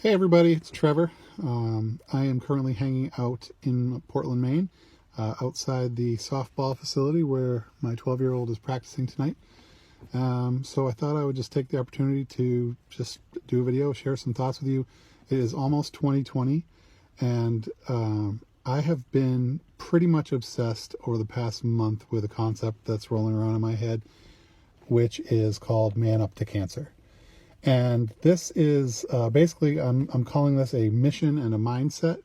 Hey everybody, it's Trevor. I am currently hanging out in Portland, Maine, outside the softball facility where my 12-year-old is practicing tonight. So I thought I would just take the opportunity to just do a video, share some thoughts with you. It is almost 2020, and I have been pretty much obsessed over the past month with a concept that's rolling around in my head, which is called Man Up to Cancer. And this is basically, I'm calling this a mission and a mindset.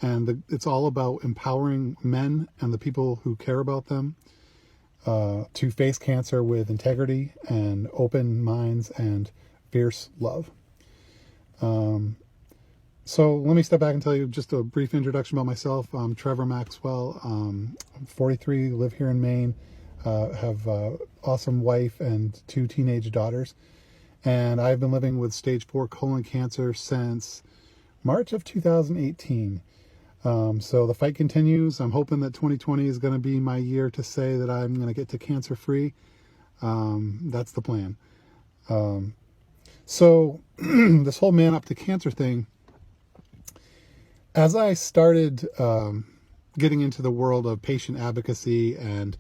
And it's all about empowering men and the people who care about them to face cancer with integrity and open minds and fierce love. So let me step back and tell you just a brief introduction about myself. I'm Trevor Maxwell. I'm 43, live here in Maine, have an awesome wife and 2 teenage daughters. And I've been living with stage 4 colon cancer since March of 2018. So the fight continues. I'm hoping that 2020 is going to be my year to say that I'm going to get to cancer free. That's the plan. So this whole Man Up to Cancer thing, as I started getting into the world of patient advocacy and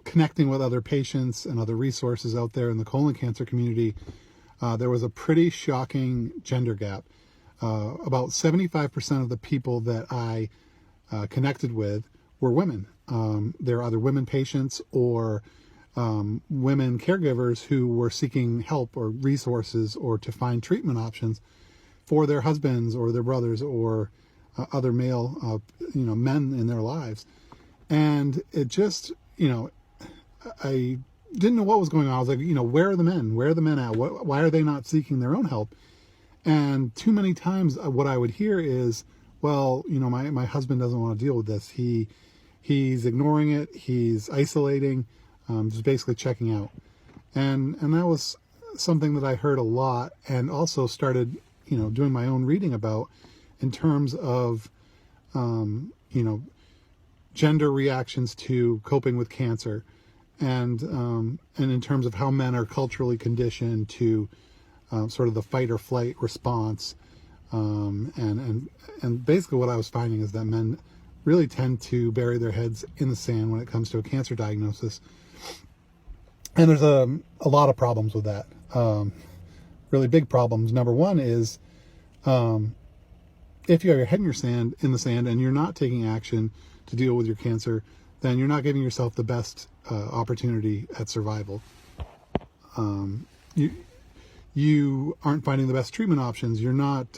connecting with other patients and other resources out there in the colon cancer community, there was a pretty shocking gender gap. About 75% of the people that I connected with were women. There are either women patients or women caregivers who were seeking help or resources or to find treatment options for their husbands or their brothers or other male men in their lives. And it just, I didn't know what was going on. I was like, where are the men? Where are the men at? Why are they not seeking their own help? And too many times what I would hear is, well, my husband doesn't want to deal with this. He's ignoring it. He's isolating, just basically checking out. And that was something that I heard a lot and also started, doing my own reading about in terms of, gender reactions to coping with cancer. And in terms of how men are culturally conditioned to sort of the fight or flight response, and basically what I was finding is that men really tend to bury their heads in the sand when it comes to a cancer diagnosis, and there's a lot of problems with that. Really big problems. Number one is if you have your head in the sand and you're not taking action to deal with your cancer, then you're not giving yourself the best opportunity at survival. You aren't finding the best treatment options. You're not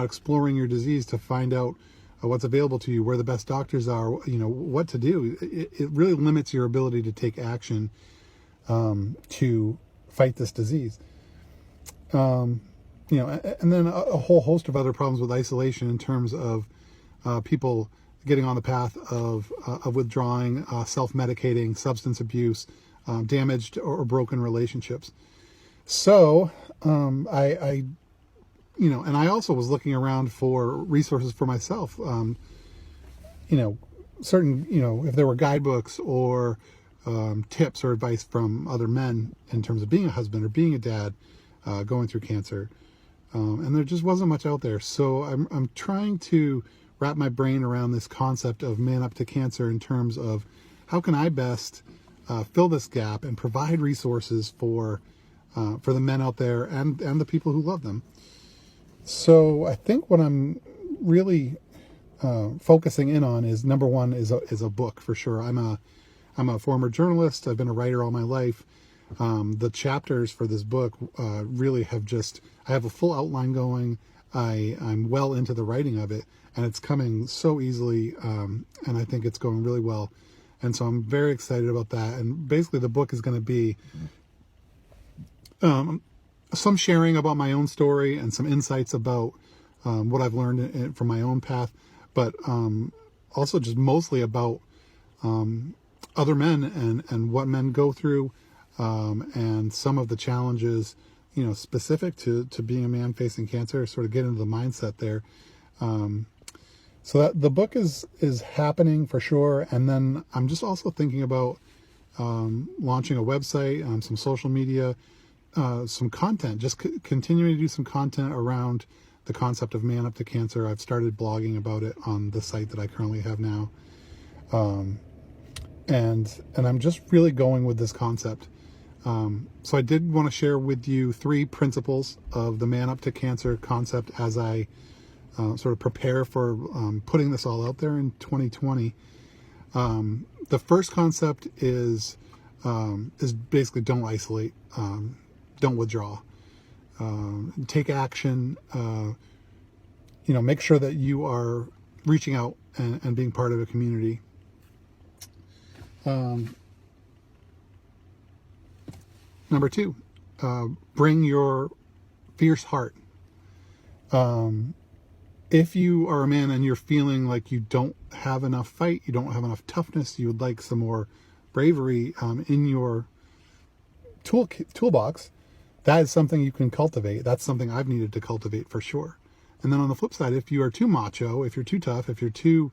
exploring your disease to find out what's available to you, where the best doctors are, what to do. It really limits your ability to take action to fight this disease. And then a whole host of other problems with isolation in terms of people getting on the path of withdrawing, self-medicating, substance abuse, damaged or broken relationships. So I also was looking around for resources for myself. Certain, if there were guidebooks or tips or advice from other men in terms of being a husband or being a dad, going through cancer, and there just wasn't much out there. So I'm trying to wrap my brain around this concept of Man Up to Cancer in terms of how can I best fill this gap and provide resources for the men out there and the people who love them. So I think what I'm really focusing in on is, number one, is a book for sure. I'm a former journalist. I've been a writer all my life. The chapters for this book really I have a full outline going. I'm well into the writing of it, and it's coming so easily, and I think it's going really well. And so I'm very excited about that. And basically the book is going to be some sharing about my own story and some insights about what I've learned from my own path, but also just mostly about other men and what men go through, and some of the challenges specific to being a man facing cancer, sort of get into the mindset there. So that the book is happening for sure. And then I'm just also thinking about launching a website, some social media, some content, just continuing to do some content around the concept of Man Up to Cancer. I've started blogging about it on the site that I currently have now. And I'm just really going with this concept. So I did want to share with you 3 principles of the Man Up to Cancer concept as I sort of prepare for putting this all out there in 2020. The first concept is basically don't isolate, don't withdraw, take action. Make sure that you are reaching out and being part of a community. Number 2, bring your fierce heart. If you are a man and you're feeling like you don't have enough fight, you don't have enough toughness, you would like some more bravery in your toolbox, that is something you can cultivate. That's something I've needed to cultivate for sure. And then on the flip side, if you are too macho, if you're too tough, if you're too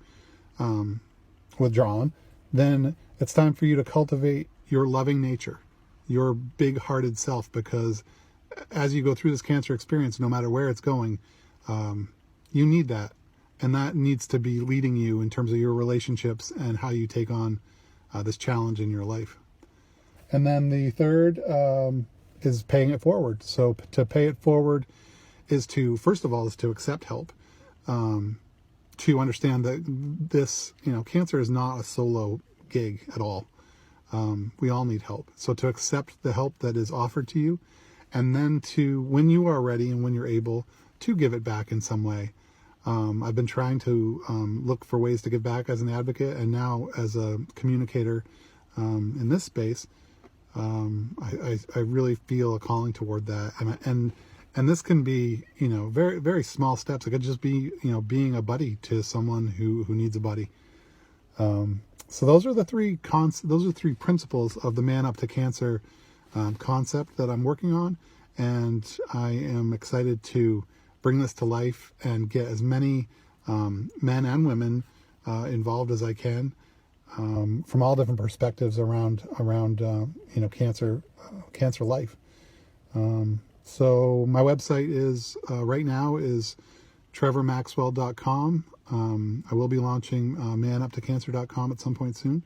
withdrawn, then it's time for you to cultivate your loving nature, your big-hearted self, because as you go through this cancer experience, no matter where it's going, you need that. And that needs to be leading you in terms of your relationships and how you take on this challenge in your life. And then the third is paying it forward. So to pay it forward is to, first of all, is to accept help, to understand that this, cancer is not a solo gig at all. We all need help. So to accept the help that is offered to you, and then to, when you are ready and when you're able, to give it back in some way. I've been trying to look for ways to give back as an advocate, and now as a communicator in this space, I really feel a calling toward that. And this can be, very, very small steps. It could just be, being a buddy to someone who needs a buddy. So those are the 3 principles of the Man Up to Cancer concept that I'm working on, and I am excited to bring this to life and get as many men and women involved as I can from all different perspectives around cancer life. So my website is right now is trevormaxwell.com. I will be launching manuptocancer.com at some point soon,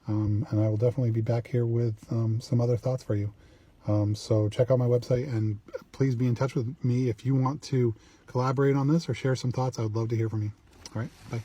and I will definitely be back here with some other thoughts for you. So check out my website, and please be in touch with me if you want to collaborate on this or share some thoughts. I would love to hear from you. All right, bye.